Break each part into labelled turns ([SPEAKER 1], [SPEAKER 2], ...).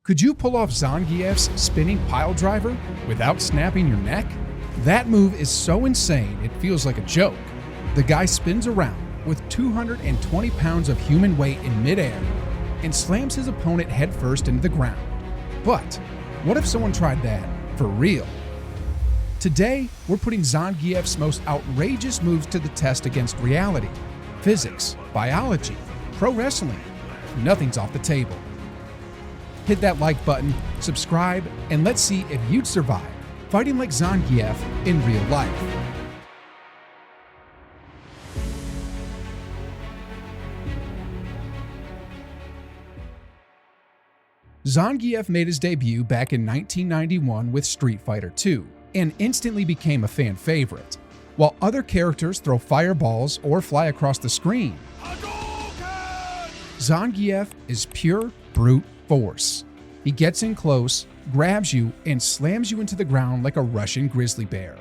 [SPEAKER 1] Could you pull off Zangief's Spinning Piledriver without snapping your neck? That move is so insane it feels like a joke. The guy spins around with 220 pounds of human weight in midair and slams his opponent headfirst into the ground. But what if someone tried that for real? Today, we're putting Zangief's most outrageous moves to the test against reality. Physics, biology, pro wrestling. Nothing's off the table. Hit that like button, subscribe, and let's see if you'd survive fighting like Zangief in real life. Zangief made his debut back in 1991 with Street Fighter II and instantly became a fan favorite. While other characters throw fireballs or fly across the screen, Zangief is pure brute force. He gets in close, grabs you, and slams you into the ground like a Russian grizzly bear.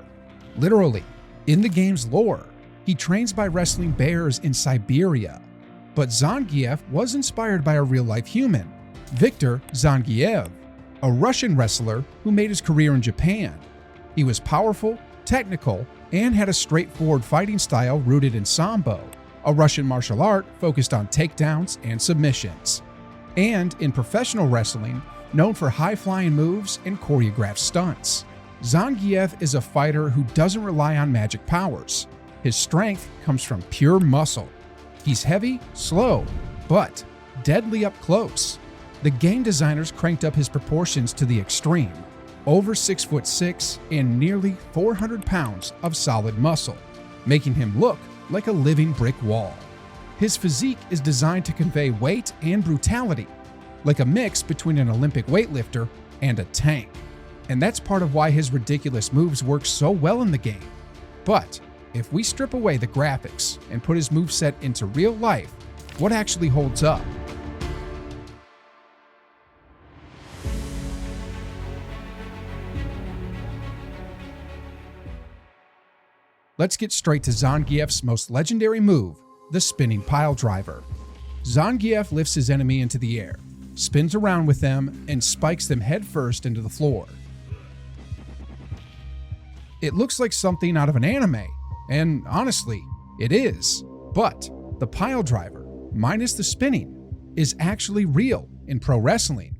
[SPEAKER 1] Literally, in the game's lore, he trains by wrestling bears in Siberia. But Zangief was inspired by a real-life human, Viktor Zangief, a Russian wrestler who made his career in Japan. He was powerful, technical, and had a straightforward fighting style rooted in Sambo, a Russian martial art focused on takedowns and submissions. And in professional wrestling, known for high-flying moves and choreographed stunts. Zangief is a fighter who doesn't rely on magic powers. His strength comes from pure muscle. He's heavy, slow, but deadly up close. The game designers cranked up his proportions to the extreme. Over 6'6" and nearly 400 pounds of solid muscle, making him look like a living brick wall. His physique is designed to convey weight and brutality, like a mix between an Olympic weightlifter and a tank. And that's part of why his ridiculous moves work so well in the game. But if we strip away the graphics and put his moveset into real life, what actually holds up? Let's get straight to Zangief's most legendary move, the Spinning Piledriver. Zangief lifts his enemy into the air, spins around with them, and spikes them headfirst into the floor. It looks like something out of an anime, and honestly, it is. But the piledriver, minus the spinning, is actually real in pro wrestling,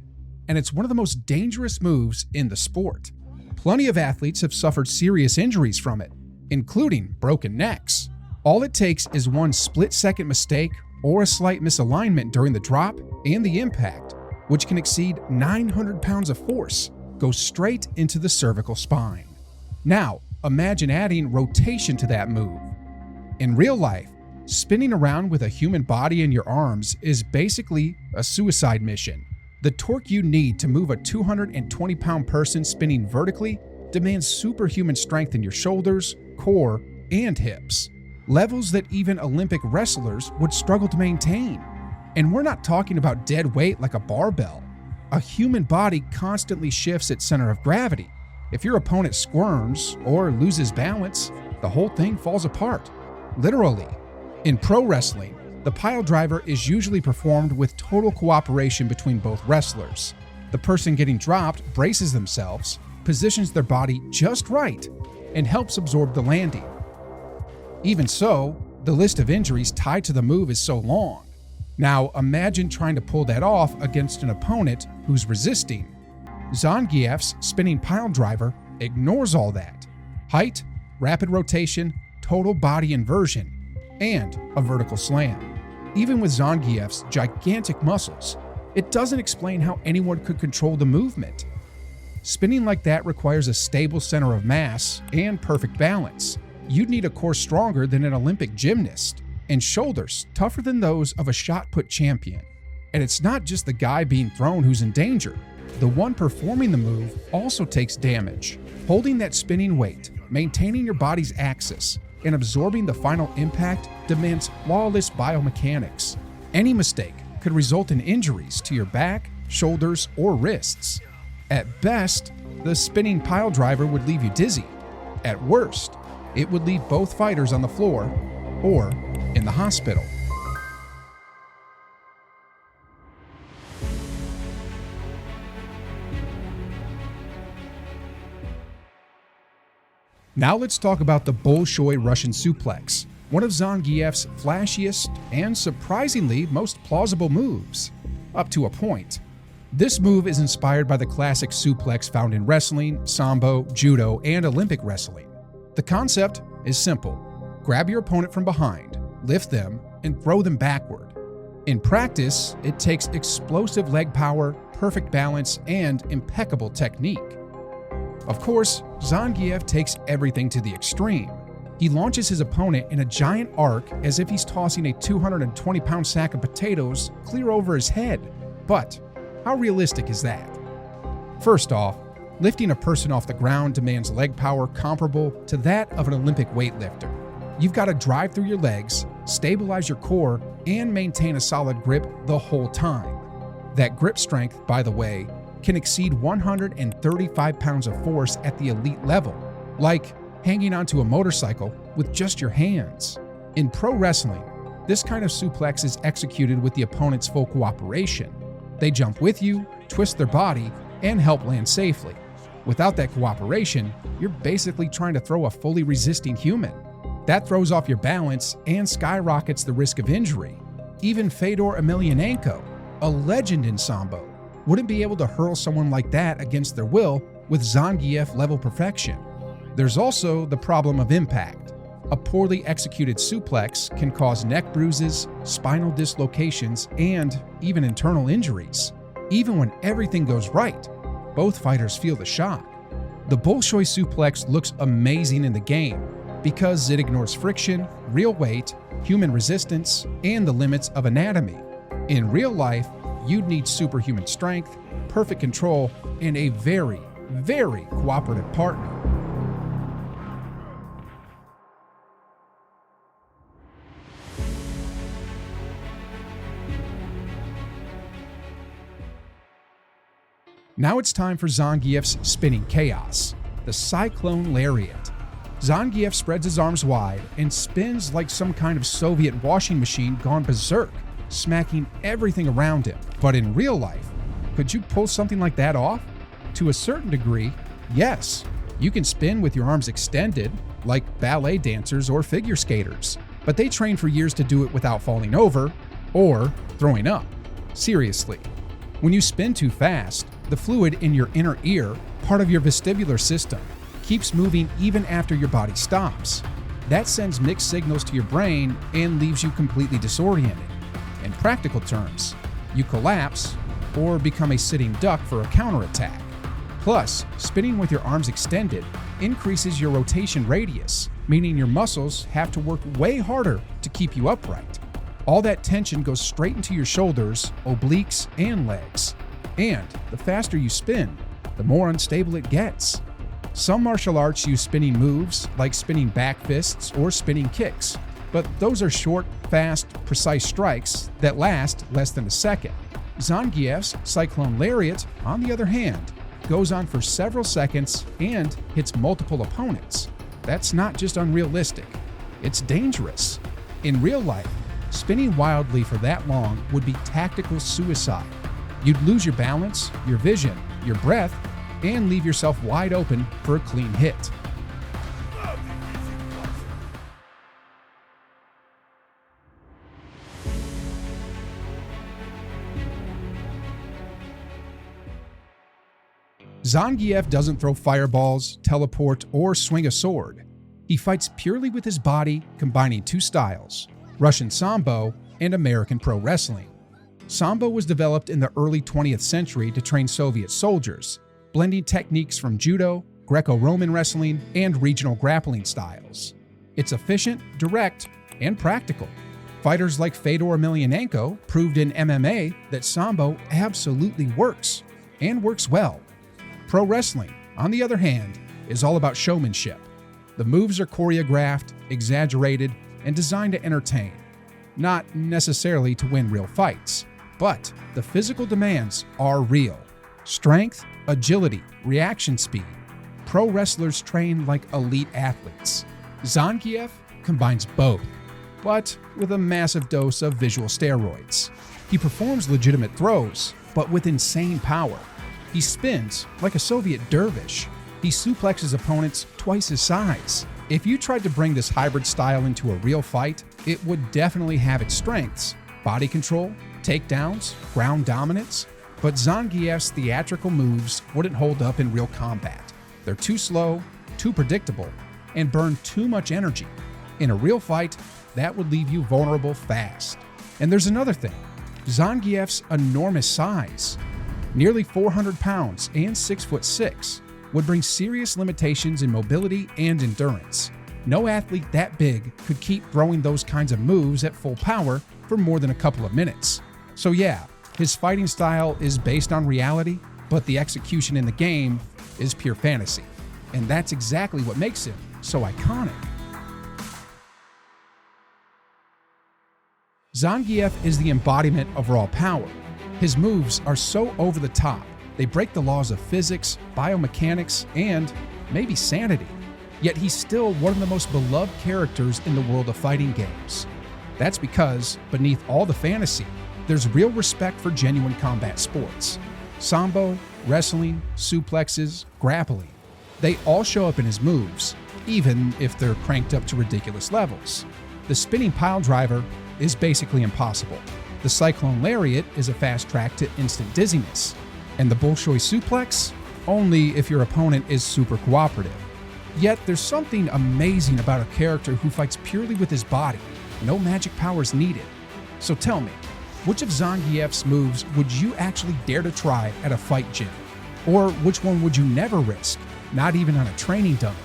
[SPEAKER 1] and it's one of the most dangerous moves in the sport. Plenty of athletes have suffered serious injuries from it, including broken necks. All it takes is one split-second mistake or a slight misalignment during the drop and the impact, which can exceed 900 pounds of force, goes straight into the cervical spine. Now, imagine adding rotation to that move. In real life, spinning around with a human body in your arms is basically a suicide mission. The torque you need to move a 220-pound person spinning vertically demands superhuman strength in your shoulders, core, and hips. Levels that even Olympic wrestlers would struggle to maintain. And we're not talking about dead weight like a barbell. A human body constantly shifts its center of gravity. If your opponent squirms or loses balance, the whole thing falls apart. Literally. In pro wrestling, the piledriver is usually performed with total cooperation between both wrestlers. The person getting dropped braces themselves, positions their body just right, and helps absorb the landing. Even so, the list of injuries tied to the move is so long. Now imagine trying to pull that off against an opponent who's resisting. Zangief's Spinning Piledriver ignores all that. Height, rapid rotation, total body inversion, and a vertical slam. Even with Zangief's gigantic muscles, it doesn't explain how anyone could control the movement. Spinning like that requires a stable center of mass and perfect balance. You'd need a core stronger than an Olympic gymnast, and shoulders tougher than those of a shot-put champion. And it's not just the guy being thrown who's in danger. The one performing the move also takes damage. Holding that spinning weight, maintaining your body's axis, and absorbing the final impact demands flawless biomechanics. Any mistake could result in injuries to your back, shoulders, or wrists. At best, the Spinning Piledriver would leave you dizzy. At worst, it would leave both fighters on the floor or in the hospital. Now let's talk about the Bolshoi Russian Suplex, one of Zangief's flashiest and surprisingly most plausible moves, up to a point. This move is inspired by the classic suplex found in wrestling, sambo, judo, and Olympic wrestling. The concept is simple. Grab your opponent from behind, lift them, and throw them backward. In practice, it takes explosive leg power, perfect balance, and impeccable technique. Of course, Zangief takes everything to the extreme. He launches his opponent in a giant arc as if he's tossing a 220-pound sack of potatoes clear over his head. But how realistic is that? First off, lifting a person off the ground demands leg power comparable to that of an Olympic weightlifter. You've got to drive through your legs, stabilize your core, and maintain a solid grip the whole time. That grip strength, by the way, can exceed 135 pounds of force at the elite level, like hanging onto a motorcycle with just your hands. In pro wrestling, this kind of suplex is executed with the opponent's full cooperation. They jump with you, twist their body, and help land safely. Without that cooperation, you're basically trying to throw a fully resisting human. That throws off your balance and skyrockets the risk of injury. Even Fedor Emelianenko, a legend in sambo, wouldn't be able to hurl someone like that against their will with Zangief-level perfection. There's also the problem of impact. A poorly executed suplex can cause neck bruises, spinal dislocations, and even internal injuries. Even when everything goes right, both fighters feel the shock. The Bolshoi Suplex looks amazing in the game because it ignores friction, real weight, human resistance, and the limits of anatomy. In real life, you'd need superhuman strength, perfect control, and a very, very cooperative partner. Now it's time for Zangief's spinning chaos, the Cyclone Lariat. Zangief spreads his arms wide and spins like some kind of Soviet washing machine gone berserk, smacking everything around him. But in real life, could you pull something like that off? To a certain degree, yes. You can spin with your arms extended, like ballet dancers or figure skaters, but they train for years to do it without falling over or throwing up. Seriously, when you spin too fast, the fluid in your inner ear, part of your vestibular system, keeps moving even after your body stops. That sends mixed signals to your brain and leaves you completely disoriented. In practical terms, you collapse or become a sitting duck for a counterattack. Plus, spinning with your arms extended increases your rotation radius, meaning your muscles have to work way harder to keep you upright. All that tension goes straight into your shoulders, obliques, and legs. And the faster you spin, the more unstable it gets. Some martial arts use spinning moves, like spinning back fists or spinning kicks, but those are short, fast, precise strikes that last less than a second. Zangief's Cyclone Lariat, on the other hand, goes on for several seconds and hits multiple opponents. That's not just unrealistic, it's dangerous. In real life, spinning wildly for that long would be tactical suicide. You'd lose your balance, your vision, your breath, and leave yourself wide open for a clean hit. Zangief doesn't throw fireballs, teleport, or swing a sword. He fights purely with his body, combining two styles, Russian Sambo and American Pro Wrestling. Sambo was developed in the early 20th century to train Soviet soldiers, blending techniques from judo, Greco-Roman wrestling, and regional grappling styles. It's efficient, direct, and practical. Fighters like Fedor Emelianenko proved in MMA that Sambo absolutely works, and works well. Pro wrestling, on the other hand, is all about showmanship. The moves are choreographed, exaggerated, and designed to entertain, not necessarily to win real fights. But the physical demands are real. Strength, agility, reaction speed. Pro wrestlers train like elite athletes. Zangief combines both, but with a massive dose of visual steroids. He performs legitimate throws, but with insane power. He spins like a Soviet dervish. He suplexes opponents twice his size. If you tried to bring this hybrid style into a real fight, it would definitely have its strengths: body control, takedowns, ground dominance. But Zangief's theatrical moves wouldn't hold up in real combat. They're too slow, too predictable, and burn too much energy. In a real fight, that would leave you vulnerable fast. And there's another thing: Zangief's enormous size. Nearly 400 pounds and 6'6" would bring serious limitations in mobility and endurance. No athlete that big could keep throwing those kinds of moves at full power for more than a couple of minutes. So yeah, his fighting style is based on reality, but the execution in the game is pure fantasy. And that's exactly what makes him so iconic. Zangief is the embodiment of raw power. His moves are so over the top, they break the laws of physics, biomechanics, and maybe sanity. Yet he's still one of the most beloved characters in the world of fighting games. That's because, beneath all the fantasy, there's real respect for genuine combat sports. Sambo, wrestling, suplexes, grappling. They all show up in his moves, even if they're cranked up to ridiculous levels. The Spinning Piledriver is basically impossible. The Cyclone Lariat is a fast track to instant dizziness. And the Bolshoi Suplex? Only if your opponent is super cooperative. Yet there's something amazing about a character who fights purely with his body. No magic powers needed. So tell me, which of Zangief's moves would you actually dare to try at a fight gym? Or which one would you never risk, not even on a training dummy?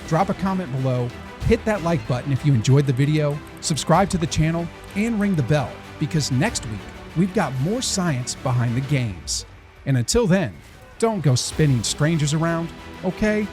[SPEAKER 1] Drop a comment below, hit that like button if you enjoyed the video, subscribe to the channel, and ring the bell, because next week we've got more science behind the games. And until then, don't go spinning strangers around, okay?